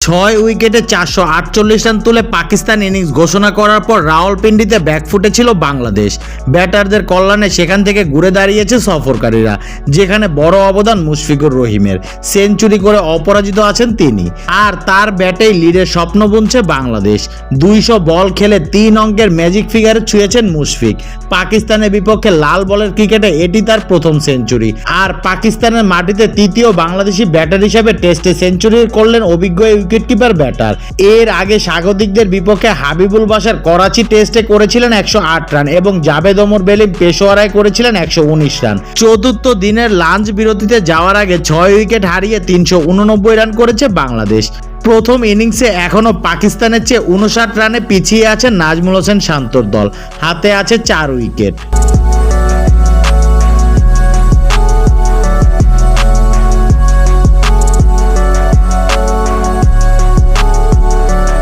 6 উইকেটে 448 রান তুলে পাকিস্তান ইনিংস ঘোষণা করার পর রাওয়ালপিন্ডিতে ব্যাকফুটে ছিল বাংলাদেশ। ব্যাটারদের কল্যাণে সেখান থেকে ঘুরে দাঁড়িয়েছে সফরকারীরা, যেখানে বড় অবদান মুশফিকুর রহিমের। সেঞ্চুরি করে অপরাজিত আছেন তিনি, আর তার ব্যাটেই লিডের স্বপ্ন বুনছে বাংলাদেশ। 200 বল খেলে 3 অঙ্কের ম্যাজিক ফিগারে ছুঁয়েছেন মুশফিক। পাকিস্তানের বিপক্ষে লাল বলের ক্রিকেটে এটি তার প্রথম সেঞ্চুরি, আর পাকিস্তানের মাটিতে তৃতীয় বাংলাদেশি ব্যাটার হিসেবে টেস্টে সেঞ্চুরি করলেন অভিজ্ঞ উইকেটকিপার ব্যাটার। এর আগে স্বাগতিকদের বিপক্ষে হাবিবুল বাশার করাচি টেস্টে করেছিলেন 108 রান এবং জাভেদ ওমর বেলিম পেশোয়ারায় করেছিলেন 119 রান। চতুর্থ দিনের লাঞ্চ বিরতিতে যাওয়ার আগে 6 উইকেট হারিয়ে 389 রান করেছে বাংলাদেশ। প্রথম ইনিংসে এখনও পাকিস্তানের চেয়ে 59 রানে পিছিয়ে আছে নাজমুল হোসেন শান্তর দল, হাতে আছে 4 উইকেট।